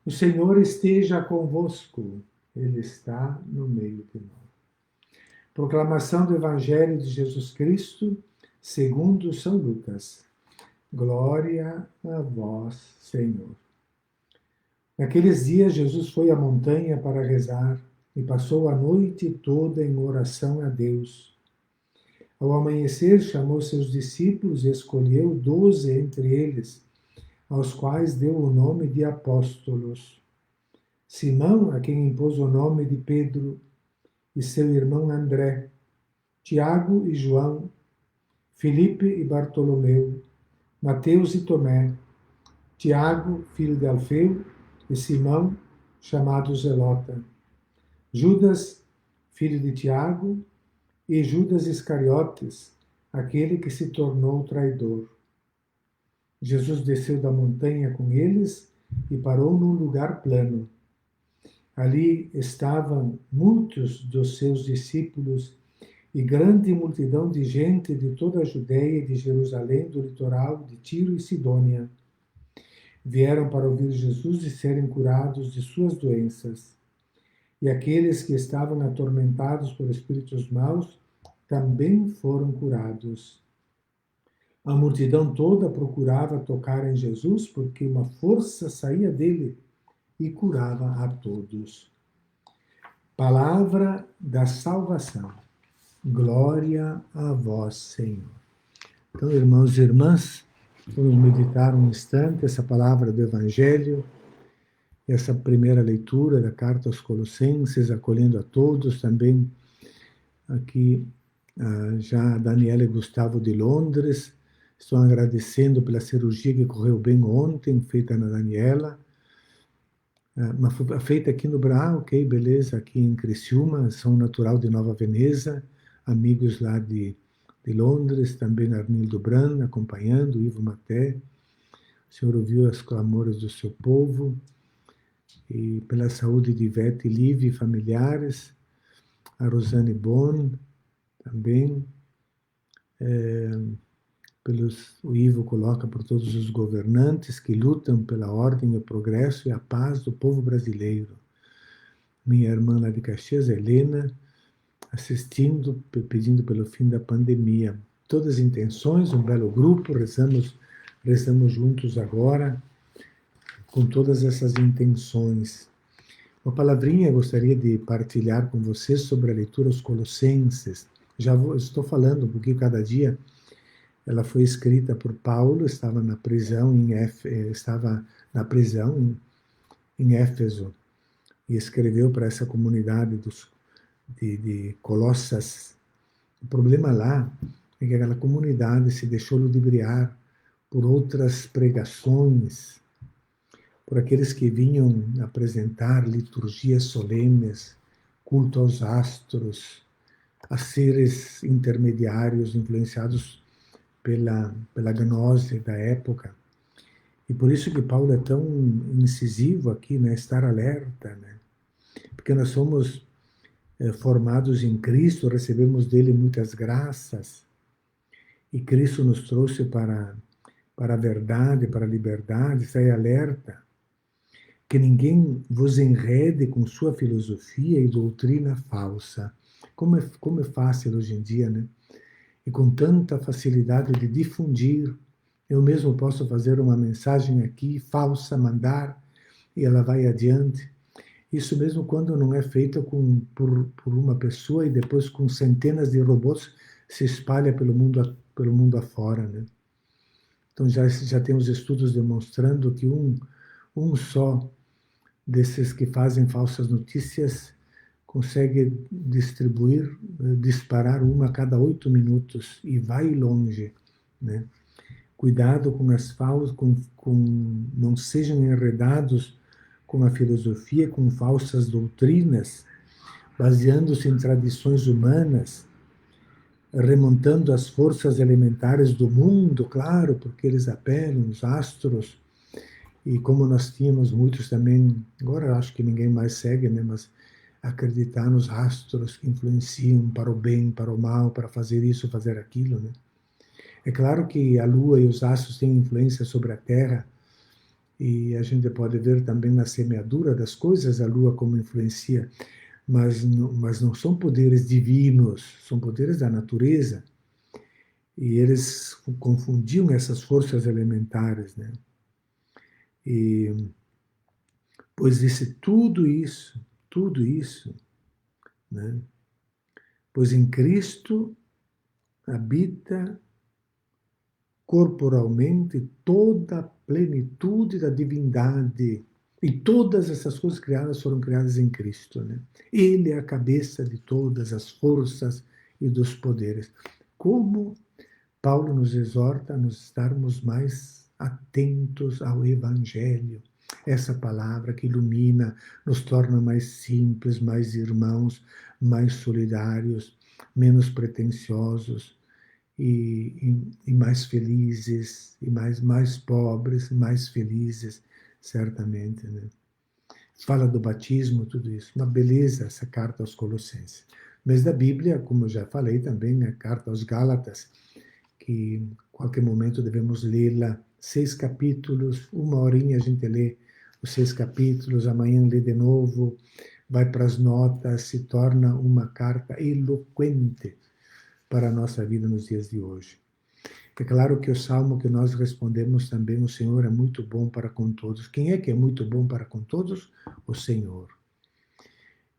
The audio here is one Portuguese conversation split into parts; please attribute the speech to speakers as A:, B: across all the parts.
A: O Senhor esteja convosco, Ele está no meio de nós. Proclamação do Evangelho de Jesus Cristo, segundo São Lucas. Glória a vós, Senhor. Naqueles dias, Jesus foi à montanha para rezar e passou a noite toda em oração a Deus. Ao amanhecer, chamou seus discípulos e escolheu 12 entre eles, aos quais deu o nome de apóstolos. Simão, a quem impôs o nome de Pedro, e seu irmão André, Tiago e João, Filipe e Bartolomeu, Mateus e Tomé, Tiago, filho de Alfeu, e Simão, chamado Zelota, Judas, filho de Tiago, e Judas Iscariotes, aquele que se tornou traidor. Jesus desceu da montanha com eles e parou num lugar plano. Ali estavam muitos dos seus discípulos e grande multidão de gente de toda a Judéia e de Jerusalém, do litoral de Tiro e Sidônia. Vieram para ouvir Jesus e serem curados de suas doenças. E aqueles que estavam atormentados por espíritos maus também foram curados. A multidão toda procurava tocar em Jesus, porque uma força saía dele e curava a todos. Palavra da salvação. Glória a vós, Senhor. Então, irmãos e irmãs, vamos meditar um instante essa palavra do Evangelho, essa primeira leitura da carta aos Colossenses, acolhendo a todos também. Aqui já a Daniela e Gustavo de Londres estão agradecendo pela cirurgia que correu bem ontem, feita na Daniela. Mas foi feita aqui no Brasil, ok, beleza, aqui em Criciúma, são natural de Nova Veneza, amigos lá de Londres, também Arnildo Bran acompanhando, Ivo Maté. O Senhor ouviu as clamores do seu povo, e pela saúde de Ivete e Live e familiares, a Rosane Bon também, o Ivo coloca por todos os governantes que lutam pela ordem, o progresso e a paz do povo brasileiro. Minha irmã lá de Caxias, Helena, assistindo, pedindo pelo fim da pandemia. Todas as intenções, um belo grupo, rezamos juntos agora, com todas essas intenções. Uma palavrinha eu gostaria de partilhar com vocês sobre a leitura aos Colossenses. Estou falando um pouquinho cada dia. Ela foi escrita por Paulo, estava na prisão em Éfeso, e escreveu para essa comunidade de Colossas. O problema lá é que aquela comunidade se deixou ludibriar por outras pregações, por aqueles que vinham apresentar liturgias solenes, culto aos astros, a seres intermediários influenciados pela gnose da época. E por isso que Paulo é tão incisivo aqui, né? Estar alerta, né? Porque nós somos formados em Cristo, recebemos dele muitas graças, e Cristo nos trouxe para a verdade, para a liberdade. Sai alerta, que ninguém vos enrede com sua filosofia e doutrina falsa. Como é fácil hoje em dia, né? E com tanta facilidade de difundir. Eu mesmo posso fazer uma mensagem aqui falsa, mandar, e ela vai adiante. Isso mesmo quando não é feita por uma pessoa e depois com centenas de robôs se espalha pelo mundo afora, né? Então já tem os estudos demonstrando que um só desses que fazem falsas notícias consegue disparar uma a cada 8 minutos e vai longe, né? Cuidado com as falsas, não sejam enredados com a filosofia, com falsas doutrinas, baseando-se em tradições humanas, remontando as forças elementares do mundo, claro, porque eles apelam, os astros, e como nós tínhamos muitos também, agora acho que ninguém mais segue, né, mas acreditar nos astros que influenciam para o bem, para o mal, para fazer isso, fazer aquilo, né? É claro que a Lua e os astros têm influência sobre a Terra, E a gente pode ver também na semeadura das coisas a lua como influencia, mas não são poderes divinos, são poderes da natureza. E eles confundiam essas forças elementares, né? E, pois disse tudo isso, né? Pois em Cristo habita corporalmente toda a plenitude da divindade. E todas essas coisas criadas foram criadas em Cristo, né? Ele é a cabeça de todas as forças e dos poderes. Como Paulo nos exorta a nos estarmos mais atentos ao Evangelho, essa palavra que ilumina, nos torna mais simples, mais irmãos, mais solidários, menos pretensiosos e mais felizes, e mais pobres, mais felizes, certamente. Né? Fala do batismo, tudo isso. Uma beleza essa carta aos Colossenses. Mas da Bíblia, como eu já falei também, a carta aos Gálatas, que em qualquer momento devemos lê-la, 6 capítulos, uma horinha a gente lê os 6 capítulos, amanhã lê de novo, vai para as notas, se torna uma carta eloquente para a nossa vida nos dias de hoje. É claro que o salmo que nós respondemos também, o Senhor é muito bom para com todos. Quem é que é muito bom para com todos? O Senhor.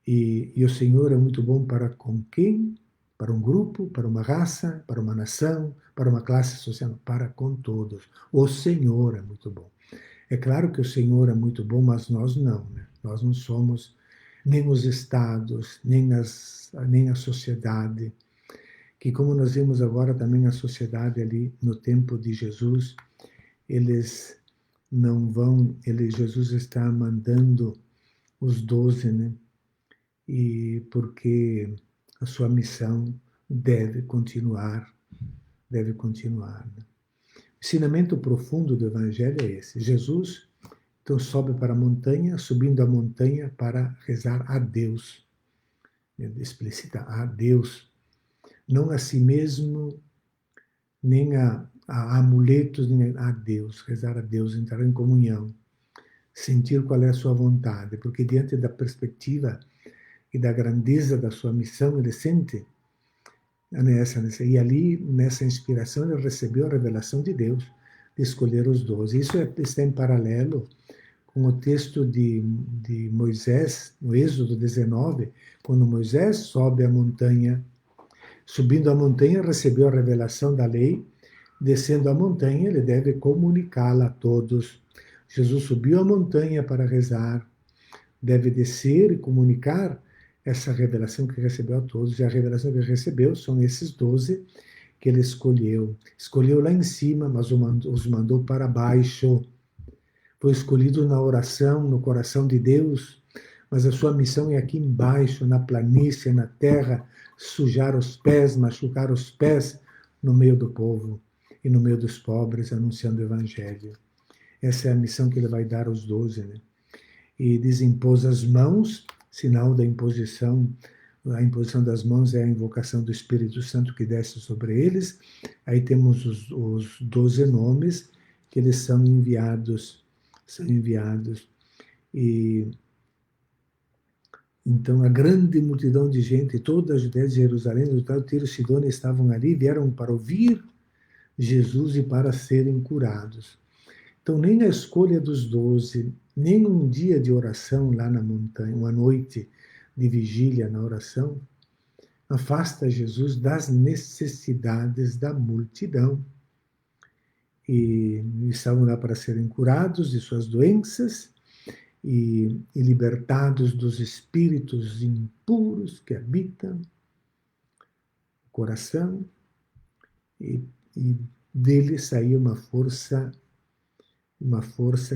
A: E o Senhor é muito bom para com quem? Para um grupo, para uma raça, para uma nação, para uma classe social, para com todos. O Senhor é muito bom. É claro que o Senhor é muito bom, mas nós não, né? Nós não somos nem os estados, nem a sociedade, que como nós vemos agora também a sociedade ali no tempo de Jesus, eles não vão, Jesus está mandando os 12, né? E porque a sua missão deve continuar. Né? O ensinamento profundo do Evangelho é esse. Jesus, então, sobe para a montanha, subindo a montanha para rezar a Deus. Ele explicita a Deus, não a si mesmo, nem a amuletos, nem a Deus. Rezar a Deus, entrar em comunhão, sentir qual é a sua vontade, porque diante da perspectiva e da grandeza da sua missão, ele sente e ali, nessa inspiração, ele recebeu a revelação de Deus de escolher os 12. Isso está em paralelo com o texto de Moisés, no Êxodo 19, quando Moisés sobe a montanha, subindo a montanha, recebeu a revelação da lei, descendo a montanha, ele deve comunicá-la a todos. Jesus subiu a montanha para rezar, deve descer e comunicar essa revelação que recebeu a todos. E a revelação que ele recebeu são esses 12 que ele escolheu. Escolheu lá em cima, mas os mandou para baixo. Foi escolhido na oração, no coração de Deus, mas a sua missão é aqui embaixo, na planície, na terra, sujar os pés, machucar os pés no meio do povo e no meio dos pobres, anunciando o Evangelho. Essa é a missão que ele vai dar aos 12, né? E desimpôs as mãos, sinal da imposição. A imposição das mãos é a invocação do Espírito Santo que desce sobre eles. Aí temos os 12 nomes que eles são enviados. E então a grande multidão de gente, toda a Judéia de Jerusalém, do tal Tiro e Sidônia estavam ali, vieram para ouvir Jesus e para serem curados. Então, nem a escolha dos 12, nem um dia de oração lá na montanha, uma noite de vigília na oração, afasta Jesus das necessidades da multidão. E estavam lá para serem curados de suas doenças e libertados dos espíritos impuros que habitam o coração, e dele saía uma força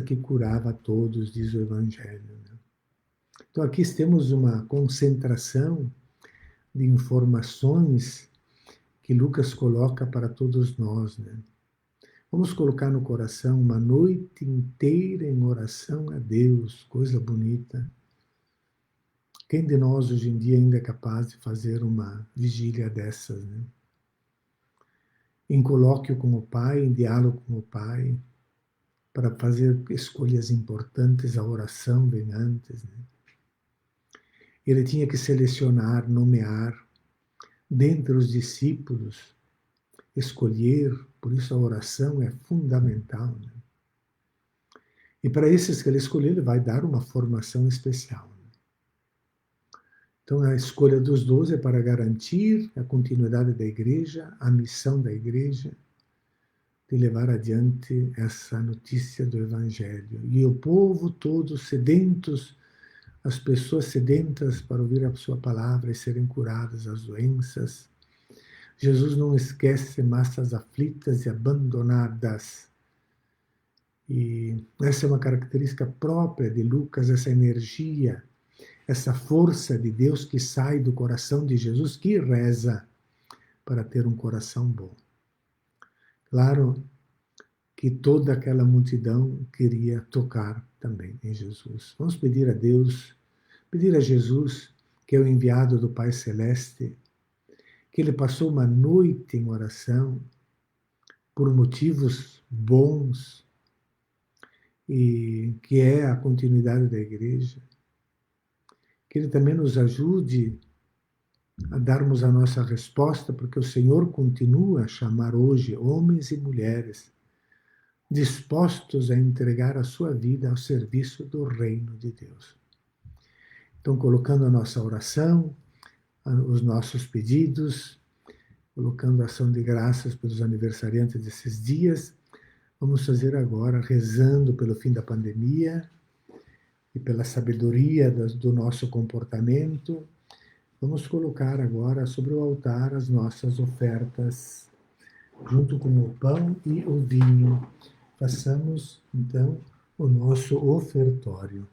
A: que curava a todos, diz o Evangelho. Né? Então aqui temos uma concentração de informações que Lucas coloca para todos nós. Né? Vamos colocar no coração uma noite inteira em oração a Deus, coisa bonita. Quem de nós hoje em dia ainda é capaz de fazer uma vigília dessas? Né? Em colóquio com o Pai, em diálogo com o Pai, para fazer escolhas importantes, a oração vem antes. Né? Ele tinha que selecionar, nomear, dentre os discípulos, escolher, por isso a oração é fundamental. Né? E para esses que ele escolheu, ele vai dar uma formação especial. Então, a escolha dos 12 é para garantir a continuidade da igreja, a missão da igreja, de levar adiante essa notícia do Evangelho. E o povo todo sedentos, as pessoas sedentas para ouvir a sua palavra e serem curadas das doenças. Jesus não esquece massas aflitas e abandonadas. E essa é uma característica própria de Lucas, essa energia, essa força de Deus que sai do coração de Jesus, que reza para ter um coração bom. Claro que toda aquela multidão queria tocar também em Jesus. Vamos pedir a Deus, pedir a Jesus, que é o enviado do Pai Celeste, que ele passou uma noite em oração por motivos bons e que é a continuidade da igreja. Que ele também nos ajude a darmos a nossa resposta, porque o Senhor continua a chamar hoje homens e mulheres dispostos a entregar a sua vida ao serviço do reino de Deus. Então, colocando a nossa oração, os nossos pedidos, colocando a ação de graças pelos aniversariantes desses dias, vamos fazer agora, rezando pelo fim da pandemia e pela sabedoria do nosso comportamento, vamos colocar agora sobre o altar as nossas ofertas, junto com o pão e o vinho. Façamos, então, o nosso ofertório.